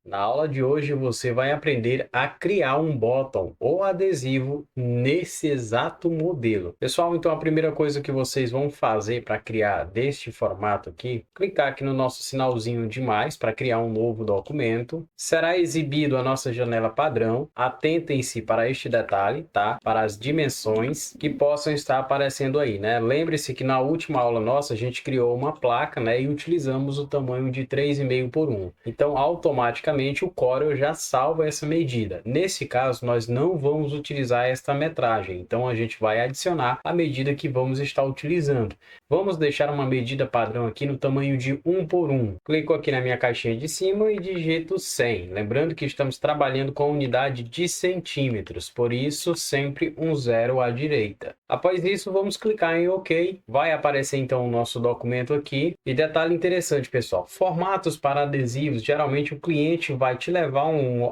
Na aula de hoje você vai aprender a criar um bottom ou adesivo nesse exato modelo. Pessoal, então a primeira coisa que vocês vão fazer para criar deste formato aqui, clicar aqui no nosso sinalzinho de mais para criar um novo documento. Será exibido a nossa janela padrão. Atentem-se para este detalhe, tá? Para as dimensões que possam estar aparecendo aí, né? Lembre-se que na última aula nossa a gente criou uma placa, né? E utilizamos o tamanho de 3,5 por 1. Então, automaticamente o Corel já salva essa medida. Nesse caso, nós não vamos utilizar esta metragem, então a gente vai adicionar a medida que vamos estar utilizando. Vamos deixar uma medida padrão aqui no tamanho de 1 por 1. Clico aqui na minha caixinha de cima e digito 100. Lembrando que estamos trabalhando com a unidade de centímetros, por isso sempre um zero à direita. Após isso, vamos clicar em OK. Vai aparecer então o nosso documento aqui. E detalhe interessante, pessoal, formatos para adesivos, geralmente o cliente vai te levar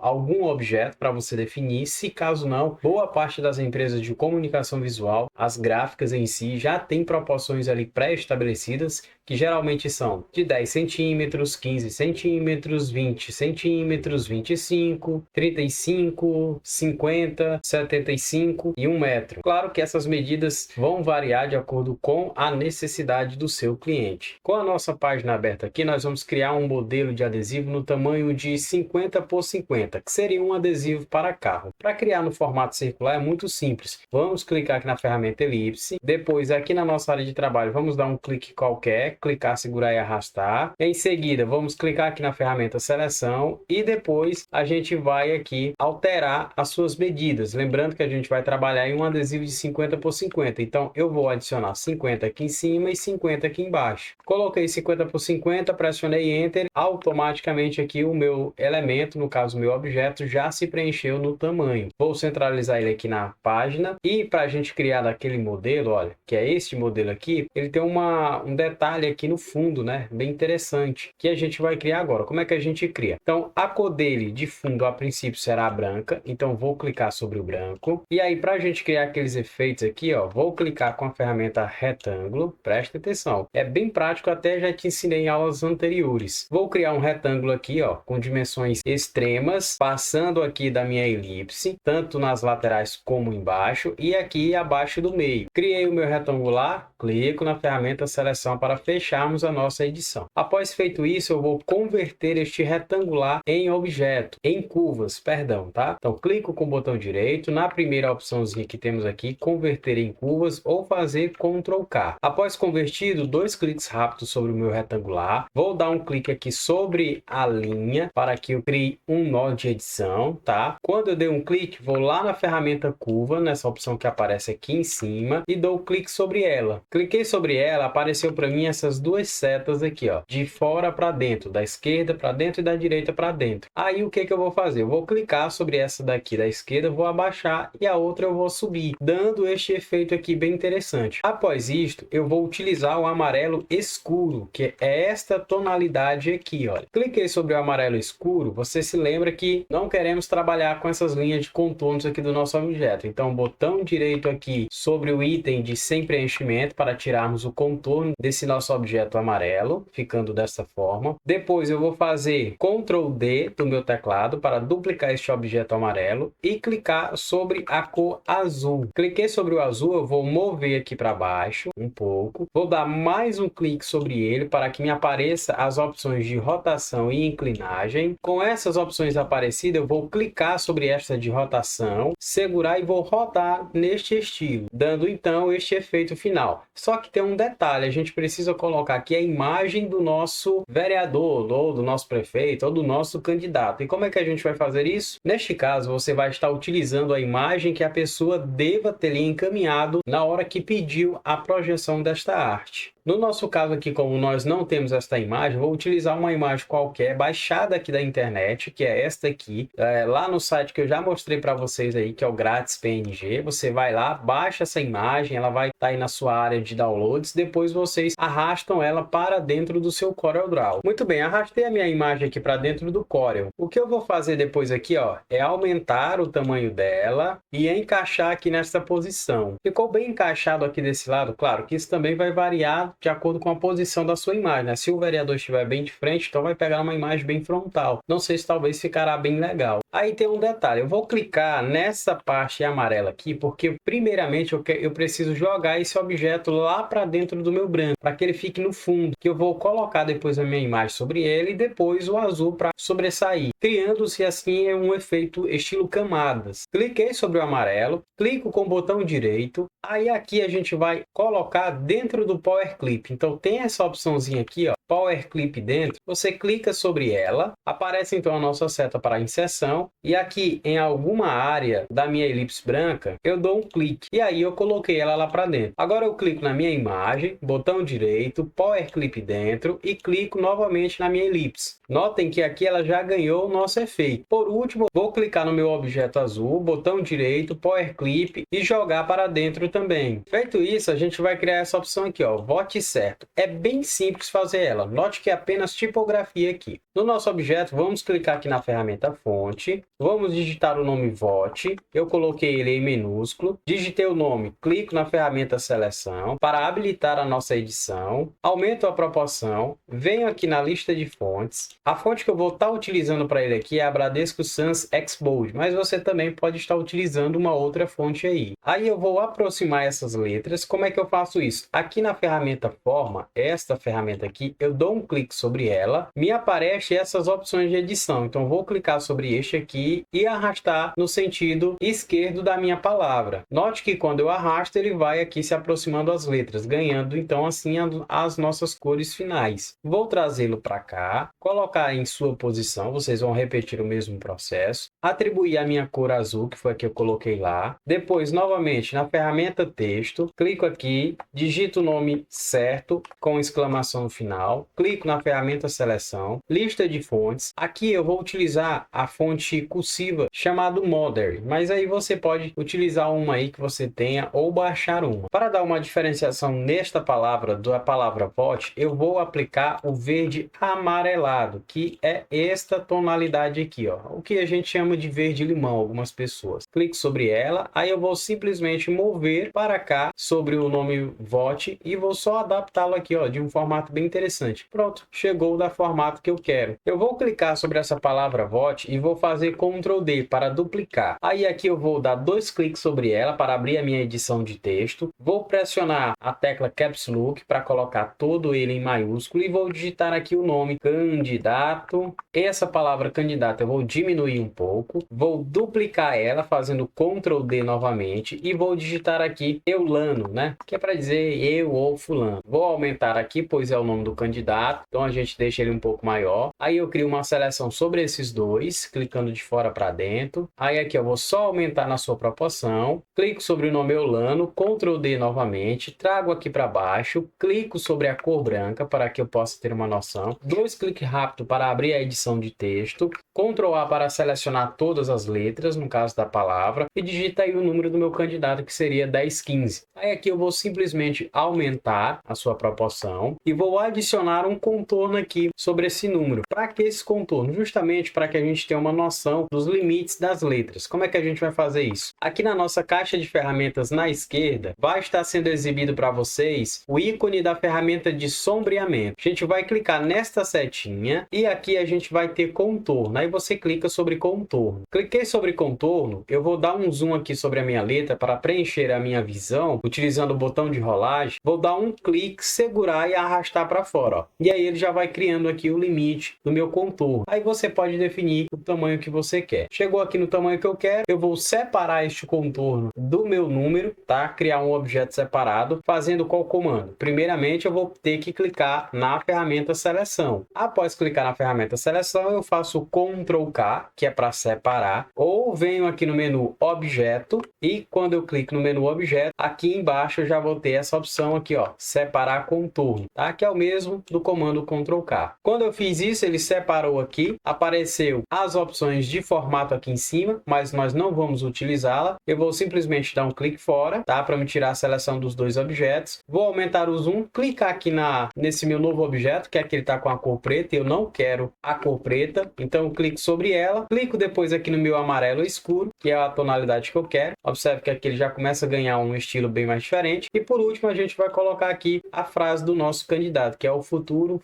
algum objeto para você definir. Se caso não, boa parte das empresas de comunicação visual, as gráficas em si, já tem proporções ali pré-estabelecidas, que geralmente são de 10 centímetros, 15 centímetros, 20 centímetros, 25, 35, 50, 75 e 1 metro. Claro que essas medidas vão variar de acordo com a necessidade do seu cliente. Com a nossa página aberta aqui, nós vamos criar um modelo de adesivo no tamanho de 50 por 50, que seria um adesivo para carro. Para criar no formato circular é muito simples. Vamos clicar aqui na ferramenta elipse, depois aqui na nossa área de trabalho vamos dar um clique qualquer, clicar, segurar e arrastar. Em seguida, vamos clicar aqui na ferramenta seleção e depois a gente vai aqui alterar as suas medidas. Lembrando que a gente vai trabalhar em um adesivo de 50 por 50. Então, eu vou adicionar 50 aqui em cima e 50 aqui embaixo. Coloquei 50 por 50, pressionei Enter. Automaticamente aqui o meu elemento, no caso o meu objeto, já se preencheu no tamanho. Vou centralizar ele aqui na página. E para a gente criar daquele modelo, olha, que é este modelo aqui, ele tem um detalhe aqui no fundo, né? Bem interessante, que a gente vai criar agora. Como é que a gente cria? Então, a cor dele de fundo, a princípio, será branca. Então, vou clicar sobre o branco. E aí, para a gente criar aqueles efeitos aqui, ó, vou clicar com a ferramenta retângulo. Preste atenção. É bem prático, até já te ensinei em aulas anteriores. Vou criar um retângulo aqui, ó, com dimensões extremas, passando aqui da minha elipse, tanto nas laterais como embaixo, e aqui abaixo do meio. Criei o meu retangular, clico na ferramenta seleção para fecharmos a nossa edição. Após feito isso, eu vou converter este retangular em objeto, em curvas, perdão, tá? Então, clico com o botão direito, na primeira opçãozinha que temos aqui, converter em curvas ou fazer Ctrl K. Após convertido, dois cliques rápidos sobre o meu retangular, vou dar um clique aqui sobre a linha para que eu crie um nó de edição, tá? Quando eu dei um clique, vou lá na ferramenta curva, nessa opção que aparece aqui em cima, e dou um clique sobre ela. Cliquei sobre ela, apareceu para mim essas duas setas aqui, ó, de fora para dentro, da esquerda para dentro e da direita para dentro. Aí o que que eu vou fazer? Eu vou clicar sobre essa daqui da esquerda, vou abaixar e a outra eu vou subir, dando este efeito aqui bem interessante. Após isto, eu vou utilizar o amarelo escuro, que é esta tonalidade aqui, olha. Cliquei sobre o amarelo escuro, você se lembra que não queremos trabalhar com essas linhas de contornos aqui do nosso objeto. Então, botão direito aqui sobre o item de sem preenchimento para tirarmos o contorno desse nosso objeto amarelo, ficando dessa forma. Depois eu vou fazer Ctrl D do meu teclado para duplicar este objeto amarelo e clicar sobre a cor azul. Cliquei sobre o azul, eu vou mover aqui para baixo um pouco. Vou dar mais um clique sobre ele para que me apareça as opções de rotação e inclinagem. Com essas opções aparecidas, eu vou clicar sobre esta de rotação, segurar e vou rodar neste estilo, dando então este efeito final. Só que tem um detalhe, a gente precisa colocar aqui a imagem do nosso vereador, ou do nosso prefeito, ou do nosso candidato. E como é que a gente vai fazer isso? Neste caso, você vai estar utilizando a imagem que a pessoa deva ter lhe encaminhado na hora que pediu a projeção desta arte. No nosso caso aqui, como nós não temos esta imagem, vou utilizar uma imagem qualquer, baixada aqui da internet, que é esta aqui, lá no site que eu já mostrei para vocês aí, que é o Grátis PNG. Você vai lá, baixa essa imagem, ela vai estar aí na sua área de downloads, depois vocês arrastam ela para dentro do seu CorelDRAW. Muito bem, arrastei a minha imagem aqui para dentro do Corel. O que eu vou fazer depois aqui, ó, é aumentar o tamanho dela e encaixar aqui nessa posição. Ficou bem encaixado aqui desse lado? Claro que isso também vai variar de acordo com a posição da sua imagem, né? Se o vereador estiver bem de frente, então vai pegar uma imagem bem frontal. Não sei se talvez ficará bem legal. Aí tem um detalhe, eu vou clicar nessa parte amarela aqui, porque primeiramente eu preciso jogar esse objeto lá para dentro do meu branco, para que ele fique no fundo, que eu vou colocar depois a minha imagem sobre ele e depois o azul para sobressair, criando-se assim um efeito estilo camadas. Cliquei sobre o amarelo, clico com o botão direito, aí aqui a gente vai colocar dentro do Power Clip. Então tem essa opçãozinha aqui, ó, Power Clip dentro, você clica sobre ela, aparece então a nossa seta para inserção e aqui em alguma área da minha elipse branca eu dou um clique e aí eu coloquei ela lá para dentro. Agora eu clico na minha imagem, botão direito, Power Clip dentro e clico novamente na minha elipse. Notem que aqui ela já ganhou o nosso efeito. Por último, vou clicar no meu objeto azul, botão direito, Power Clip e jogar para dentro também. Feito isso, a gente vai criar essa opção aqui, ó, vote certo. É bem simples fazer ela. Note que é apenas tipografia aqui. No nosso objeto, vamos clicar aqui na ferramenta fonte, vamos digitar o nome vote, eu coloquei ele em minúsculo, digitei o nome, clico na ferramenta seleção para habilitar a nossa edição, aumento a proporção, venho aqui na lista de fontes, a fonte que eu vou estar utilizando para ele aqui é a Bradesco Sans Xbold, mas você também pode estar utilizando uma outra fonte aí. Aí eu vou aproximar essas letras. Como é que eu faço isso? Aqui na ferramenta forma, esta ferramenta aqui, eu dou um clique sobre ela, me aparece essas opções de edição. Então vou clicar sobre este aqui e arrastar no sentido esquerdo da minha palavra. Note que quando eu arrasto, ele vai aqui se aproximando das letras, ganhando então assim as nossas cores finais. Vou trazê-lo para cá, colocar em sua posição, vocês vão repetir o mesmo processo, atribuir a minha cor azul, que foi a que eu coloquei lá, depois novamente na ferramenta texto, clico aqui, digito o nome certo com exclamação no final, clico na ferramenta seleção, lista de fontes, aqui eu vou utilizar a fonte cursiva chamada Modern, mas aí você pode utilizar uma aí que você tenha ou baixar uma. Para dar uma diferenciação nesta palavra, da palavra vote, eu vou aplicar o verde amarelado, que é esta tonalidade aqui, ó, o que a gente chama de verde limão, algumas pessoas. Clico sobre ela, aí eu vou simplesmente mover para cá sobre o nome vote e vou só adaptá-lo aqui, ó, de um formato bem interessante. Pronto, chegou da formato que eu quero. Eu vou clicar sobre essa palavra vote e vou fazer Ctrl D para duplicar. Aí aqui eu vou dar 2 cliques sobre ela para abrir a minha edição de texto. Vou pressionar a tecla Caps Lock para colocar todo ele em maiúsculo e vou digitar aqui o nome candidato. Essa palavra candidato eu vou diminuir um pouco. Vou duplicar ela fazendo Ctrl D novamente e vou digitar aqui Eulano, né? Que é para dizer eu ou fulano. Vou aumentar aqui, pois é o nome do candidato. Então a gente deixa ele um pouco maior. Aí eu crio uma seleção sobre esses dois, clicando de fora para dentro. Aí aqui eu vou só aumentar na sua proporção. Clico sobre o nome Eulano, Ctrl D novamente, trago aqui para baixo, clico sobre a cor branca para que eu possa ter uma noção. 2 cliques rápido para abrir a edição de texto. Ctrl A para selecionar todas as letras, no caso da palavra, e digita aí o número do meu candidato, que seria 1015. Aí aqui eu vou simplesmente aumentar a sua proporção e vou adicionar um contorno aqui sobre esse número. Para que esse contorno? Justamente para que a gente tenha uma noção dos limites das letras. Como é que a gente vai fazer isso? Aqui na nossa caixa de ferramentas na esquerda, vai estar sendo exibido para vocês o ícone da ferramenta de sombreamento. A gente vai clicar nesta setinha e aqui a gente vai ter contorno. Aí você clica sobre contorno. Cliquei sobre contorno, eu vou dar um zoom aqui sobre a minha letra para preencher a minha visão, utilizando o botão de rolagem. Vou dar um clique, segurar e arrastar para fora, ó. E aí ele já vai criando aqui o limite do meu contorno. Aí você pode definir o tamanho que você quer. Chegou aqui no tamanho que eu quero, eu vou separar este contorno do meu número, tá? Criar um objeto separado, fazendo qual comando? Primeiramente, eu vou ter que clicar na ferramenta seleção. Após clicar na ferramenta seleção, eu faço Ctrl K, que é para separar, ou venho aqui no menu objeto e quando eu clico no menu objeto, aqui embaixo eu já vou ter essa opção aqui, ó, separar contorno, tá? Que é o mesmo dentro do comando Ctrl K. Quando eu fiz isso, ele separou aqui, apareceu as opções de formato aqui em cima, mas nós não vamos utilizá-la. Eu vou simplesmente dar um clique fora, tá? Para me tirar a seleção dos dois objetos. Vou aumentar o zoom, clicar aqui nesse meu novo objeto, que é que ele está com a cor preta. Eu não quero a cor preta, então eu clico sobre ela. Clico depois aqui no meu amarelo escuro, que é a tonalidade que eu quero. Observe que aqui ele já começa a ganhar um estilo bem mais diferente. E por último, a gente vai colocar aqui a frase do nosso candidato, que é o futuro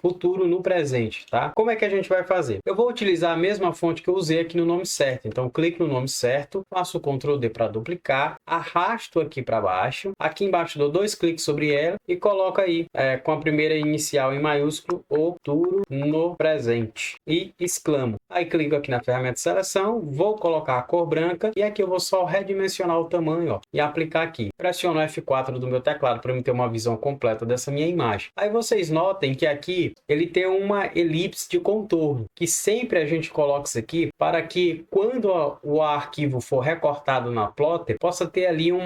no presente, tá? Como é que a gente vai fazer? Eu vou utilizar a mesma fonte que eu usei aqui no nome certo. Então, clico no nome certo, faço o Ctrl D para duplicar, arrasto aqui para baixo. Aqui embaixo dou dois cliques sobre ela e coloco aí com a primeira inicial em maiúsculo, o futuro no presente. E exclamo. Aí clico aqui na ferramenta de seleção, vou colocar a cor branca e aqui eu vou só redimensionar o tamanho, ó, e aplicar aqui. Pressiono F4 do meu teclado para eu ter uma visão completa dessa minha imagem. Aí vocês notem que aqui ele tem uma elipse de contorno, que sempre a gente coloca isso aqui para que quando o arquivo for recortado na plotter, possa ter ali um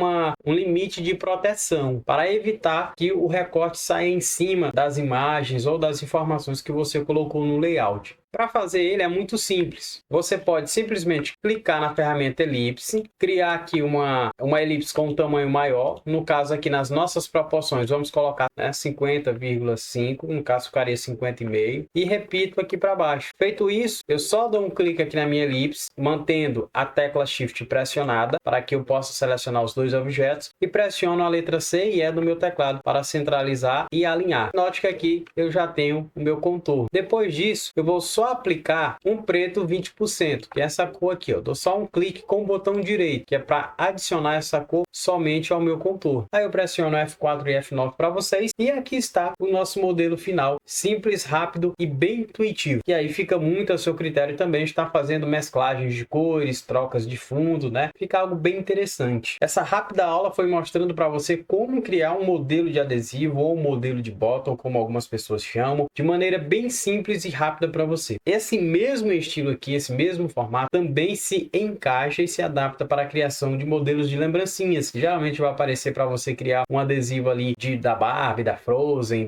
limite de proteção, para evitar que o recorte saia em cima das imagens ou das informações que você colocou no layout. Para fazer ele é muito simples. Você pode simplesmente clicar na ferramenta elipse, criar aqui uma elipse com um tamanho maior. No caso aqui nas nossas proporções, vamos colocar 50,5, no caso ficaria 50,5 e repito aqui para baixo. Feito isso, eu só dou um clique aqui na minha elipse, mantendo a tecla Shift pressionada para que eu possa selecionar os dois objetos e pressiono a letra C e E do meu teclado para centralizar e alinhar. Note que aqui eu já tenho o meu contorno. Depois disso, eu vou só aplicar um preto 20%, que é essa cor aqui, ó. Dou só um clique com o botão direito, que é para adicionar essa cor somente ao meu contorno. Aí eu pressiono F4 e F9 para vocês e aqui está o nosso modelo final, simples, rápido e bem intuitivo. E aí fica muito a seu critério também estar fazendo mesclagens de cores, trocas de fundo, né? Fica algo bem interessante. Essa rápida aula foi mostrando para você como criar um modelo de adesivo ou um modelo de bottom, como algumas pessoas chamam, de maneira bem simples e rápida para você. Esse mesmo estilo aqui, esse mesmo formato, também se encaixa e se adapta para a criação de modelos de lembrancinhas, que geralmente vai aparecer para você criar um adesivo ali da Barbie, da Frozen,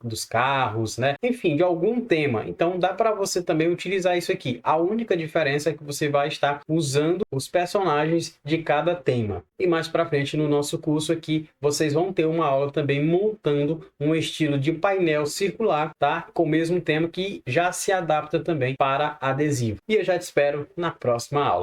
dos carros, né? Enfim, de algum tema. Então dá para você também utilizar isso aqui. A única diferença é que você vai estar usando os personagens de cada tema. E mais para frente no nosso curso aqui, vocês vão ter uma aula também montando um estilo de painel circular, tá? Com o mesmo tema que já se adapta também para adesivo. E eu já te espero na próxima aula.